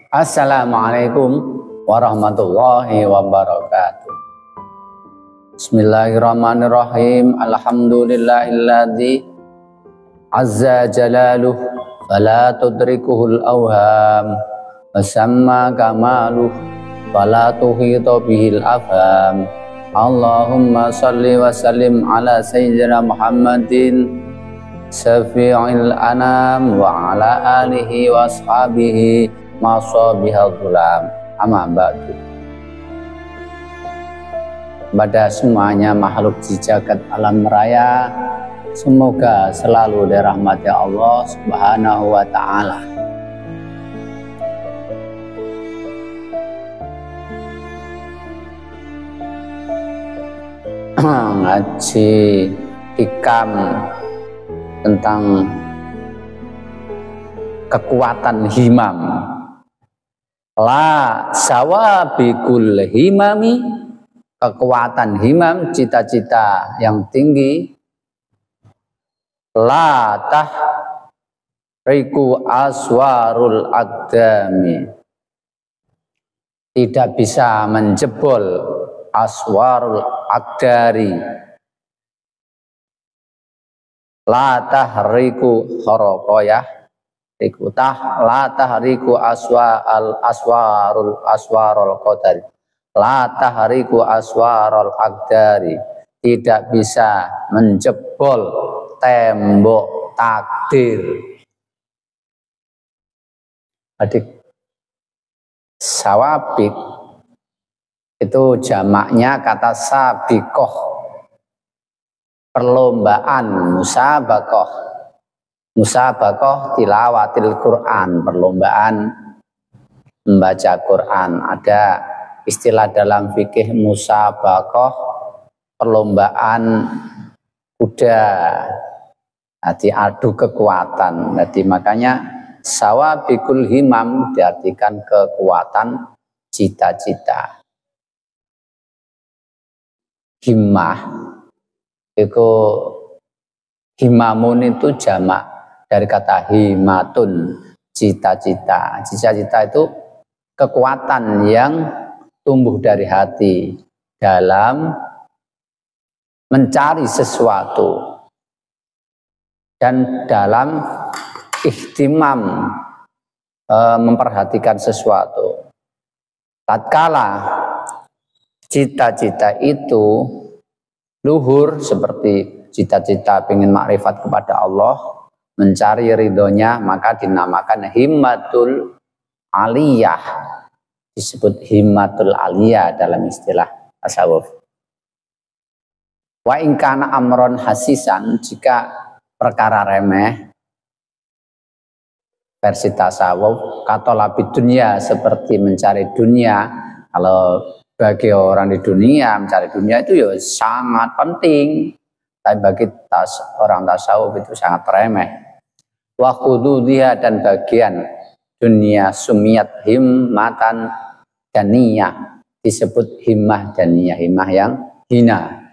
Assalamualaikum warahmatullahi wabarakatuh. Bismillahirrahmanirrahim. Alhamdulillahilladzi azza jalaluh fala tudrikuhul awham wa samma kamaluh fala tuhita bihil afham. Allahumma salli wa sallim ala sayyidina Muhammadin syafi'il anam wa ala alihi wa ashabihi masabihal gulam. Amma ba'du. Pada semuanya makhluk di jagat alam raya, semoga selalu dirahmati Allah Subhanahu wa ta'ala. Ngaji hikam tentang kekuatan himam. La sawabikul himami, kekuatan himam, cita-cita yang tinggi. La tahriku aswarul aqdami, tidak bisa menjebol aswarul aqdari. La tahriku horokoyah la tahriku aswarul qadari, la tahriku aswarul aqdari, tidak bisa menjebol tembok takdir. Adik, sawabik itu jamaknya kata sabikoh, perlombaan, musabakoh tilawatil Quran, perlombaan membaca Quran. Ada istilah dalam fikih musabakoh, perlombaan kuda, jadi adu kekuatan. Jadi makanya sawabikul himam diartikan kekuatan cita-cita. Himmah itu, himamun itu jamak dari kata himatun, cita-cita. Cita-cita itu kekuatan yang tumbuh dari hati dalam mencari sesuatu dan dalam ihtimam, memperhatikan sesuatu. Tatkala cita-cita itu luhur, seperti cita-cita ingin makrifat kepada Allah, mencari ridhonya, maka dinamakan himmatul aliyah, disebut himmatul aliyah dalam istilah tasawuf. Wa ingkana amron hasisan, jika perkara remeh versi tasawuf, katolabid dunia, seperti mencari dunia. Kalau bagi orang di dunia, mencari dunia itu ya sangat penting, tapi bagi orang tasawuf itu sangat remeh. Wa khududhiha, dan bagian dunia sumiyat himmatan daniyah, disebut himmah daniyah, himmah yang hina.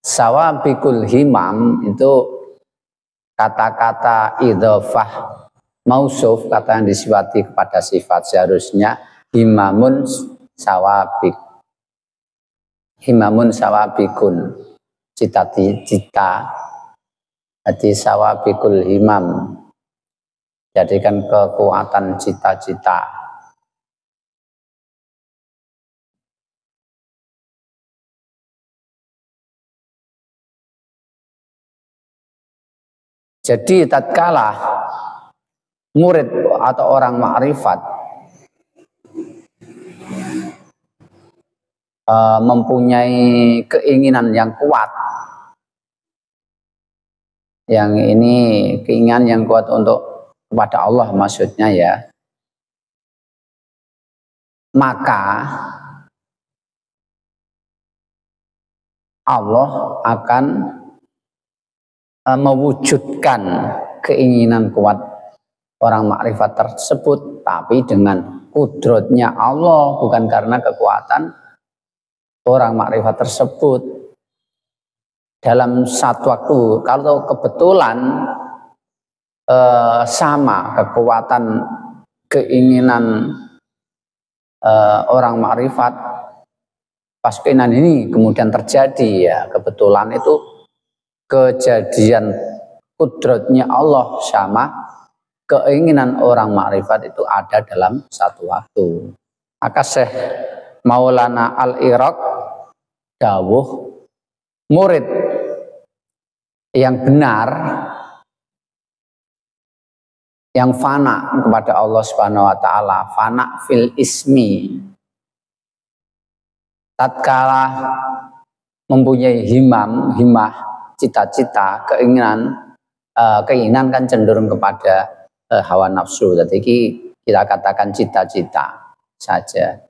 Sawabikul himam itu kata-kata idhofah mausuf, kata yang disifati kepada sifat, seharusnya himamun sawabik, himamun sawabikun, cita-cita. Jadi sawabikul himam, jadikan kekuatan cita-cita. Jadi tatkala murid atau orang makrifat mempunyai keinginan yang kuat, yang ini keinginan yang kuat untuk kepada Allah maksudnya ya, maka Allah akan mewujudkan keinginan kuat orang makrifat tersebut, tapi dengan kudratnya Allah, bukan karena kekuatan orang makrifat tersebut. Dalam satu waktu, kalau kebetulan sama kekuatan keinginan orang makrifat, pas keinginan ini kemudian terjadi, ya kebetulan itu kejadian kudratnya Allah sama keinginan orang makrifat itu ada dalam satu waktu. Maka Syekh Maulana Al-Iraq dawuh, murid yang benar, yang fana kepada Allah Subhanahu wa taala, fana fil ismi, tatkala mempunyai himah, cita-cita, keinginan kan cenderung kepada hawa nafsu. Jadi kita katakan cita-cita saja.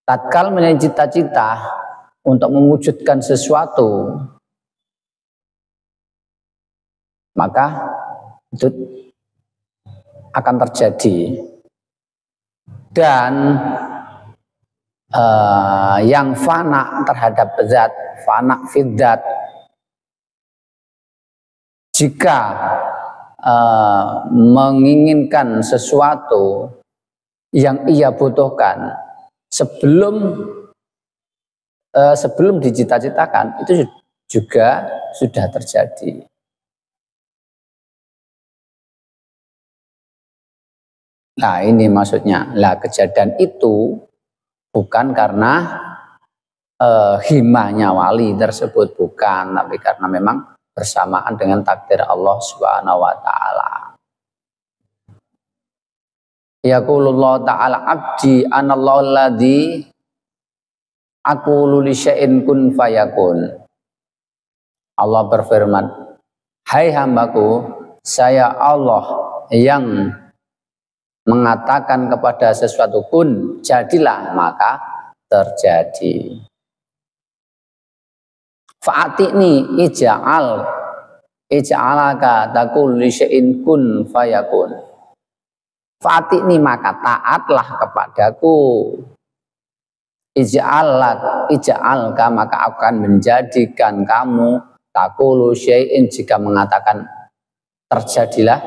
Tatkala mempunyai cita-cita untuk mewujudkan sesuatu, maka itu akan terjadi. Dan yang fana terhadap zat, fana fidzat, jika menginginkan sesuatu yang ia butuhkan sebelum dicita-citakan, itu juga sudah terjadi. Nah, ini maksudnya. Lah, kejadian itu bukan karena himahnya wali tersebut, bukan, tapi karena memang bersamaan dengan takdir Allah Subhanahu wa taala. Yaqulullah ta'ala abdi anallahu alladzi aqulu li syai'in kun fayakun. Allah berfirman, hai hambaku, saya Allah yang mengatakan kepada sesuatu kun, jadilah, maka terjadi. Fa'atini ija'alaka taqul li syai'in kun fayakun. Fa'atini, maka taatlah kepadaku. Ija'alka, maka akan menjadikan kamu taqulu syai'in, jika mengatakan terjadilah,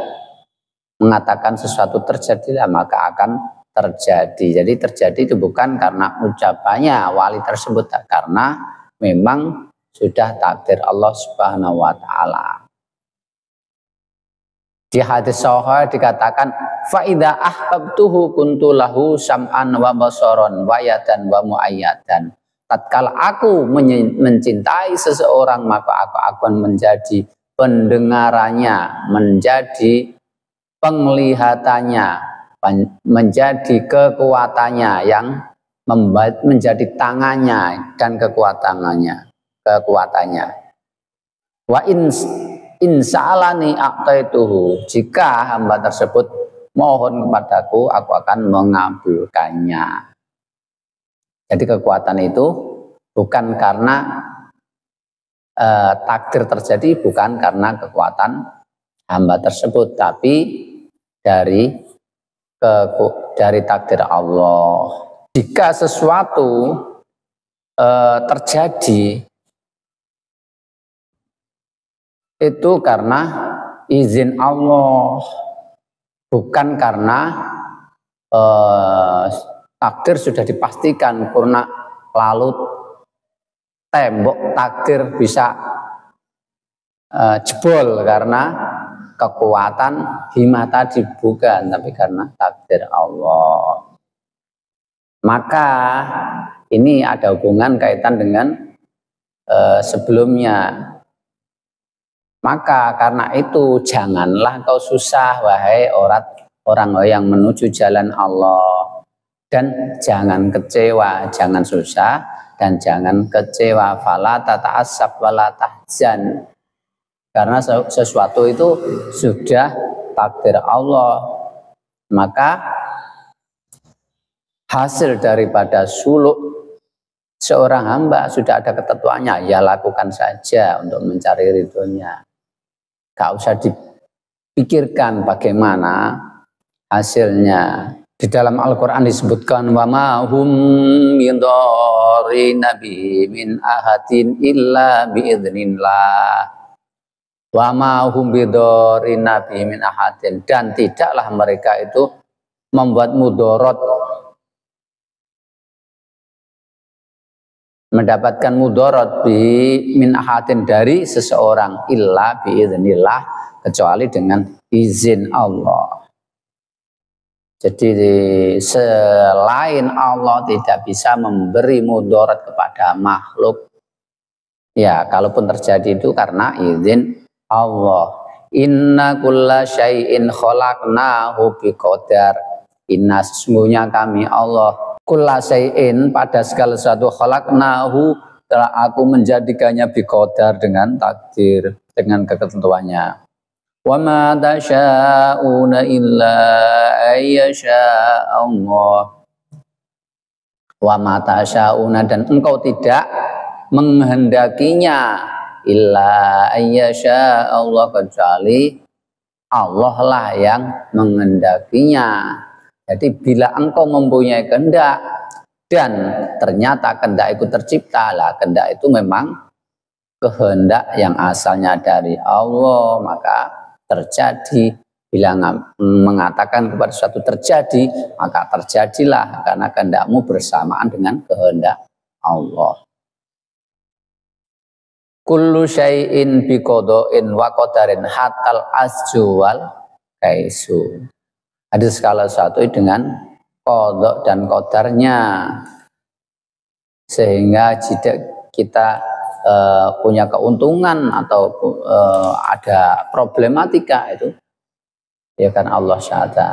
mengatakan sesuatu terjadilah, maka akan terjadi. Jadi terjadi itu bukan karena ucapannya wali tersebut, karena memang sudah takdir Allah Subhanahu wa taala. Di hadis sahih dikatakan, fa idza ahbabtuhu kuntu lahu sam'an wa basaran wa yadan wa muayyadan. Tatkala aku mencintai seseorang, maka aku akan menjadi pendengarannya, menjadi penglihatannya, menjadi kekuatannya, yang menjadi tangannya dan kekuatannya. Wa insa'alani a'taituhu, jika hamba tersebut mohon kepadaku, aku akan mengabulkannya. Jadi kekuatan itu bukan karena takdir terjadi, bukan karena kekuatan hamba tersebut, tapi dari takdir Allah. Jika sesuatu terjadi itu karena izin Allah, bukan karena takdir sudah dipastikan, karena lalu tembok takdir bisa jebol karena kekuatan himah tadi, bukan, tapi karena takdir Allah. Maka ini ada hubungan kaitan dengan sebelumnya. Maka karena itu janganlah kau susah, wahai orang yang menuju jalan Allah, dan jangan kecewa, jangan susah dan jangan kecewa. Fala tata'assab wala tahzan, karena sesuatu itu sudah takdir Allah. Maka hasil daripada suluk seorang hamba sudah ada ketentuannya, ya lakukan saja untuk mencari ridhonya. Gak usah dipikirkan bagaimana hasilnya. Di dalam Al-Quran disebutkan, wa ma hum min dharri nabi min ahadin illa biidznillah. Wa ma hum bidorina bihi min ahadin, dan tidaklah mereka itu membuat mudorot, mendapatkan mudorot bi min ahadin dari seseorang illa biiznillah, kecuali dengan izin Allah. Jadi selain Allah tidak bisa memberi mudorot kepada makhluk. Ya, kalaupun terjadi itu karena izin Allah. Inna kulla syai'in khalaqnahu biqadar. Inna, sesungguhnya kami Allah, kulla syai'in, pada segala sesuatu, khalaqnahu, telah aku menjadikannya biqadar, dengan takdir, dengan ketentuannya. Wa ma tasya'una illa ayyasha Allah. Wa ma tasya'una, dan engkau tidak menghendakinya, illa ayyasha Allah, kecuali Allah lah yang menghendakinya. Jadi bila engkau mempunyai kehendak dan ternyata kehendak itu tercipta, lah kehendak itu memang kehendak yang asalnya dari Allah, maka terjadi. Bila mengatakan kepada suatu terjadi, maka terjadilah karena kehendakmu bersamaan dengan kehendak Allah. Kullu syai'in biqada'in wa qadarin hatal asjuwal kaisu. Ada skala satu dengan qada' dan qadarnya, sehingga jika kita punya keuntungan atau ada problematika, itu ya kan Allah SWT.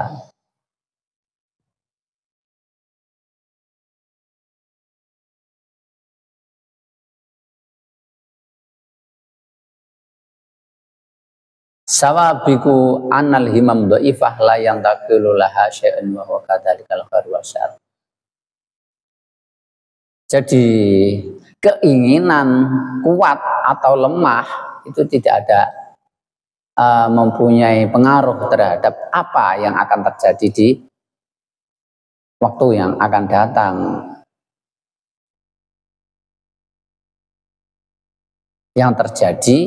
Sawabiku anal himam dhaifah la yang taqilu laha syai'un wa huwa kadzalikal khairu wasyarr. Jadi keinginan kuat atau lemah itu tidak ada mempunyai pengaruh terhadap apa yang akan terjadi di waktu yang akan datang. Yang terjadi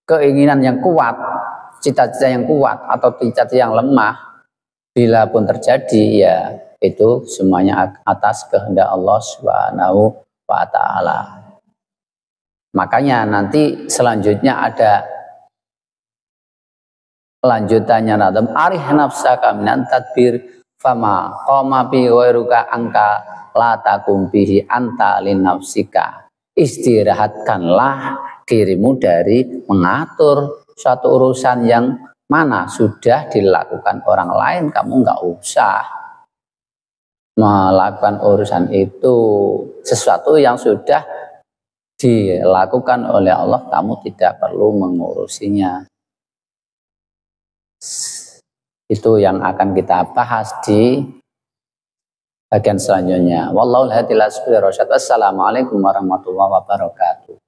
keinginan yang kuat, cita-cita yang kuat atau cita-cita yang lemah, bila pun terjadi, ya itu semuanya atas kehendak Allah Subhanahu wa ta'ala. Makanya nanti selanjutnya ada lanjutannya, nadam arih nafsaka minan tadbir fama qama bi ghairuka angka la takum bihi anta lin nafsika. Istirahatkanlah dirimu dari mengatur suatu urusan yang mana sudah dilakukan orang lain. Kamu nggak usah melakukan urusan itu. Sesuatu yang sudah dilakukan oleh Allah, kamu tidak perlu mengurusinya. Itu yang akan kita bahas di bagian selanjutnya. Wallahul hadi ila sabili rasyad. Assalamualaikum warahmatullahi wabarakatuh.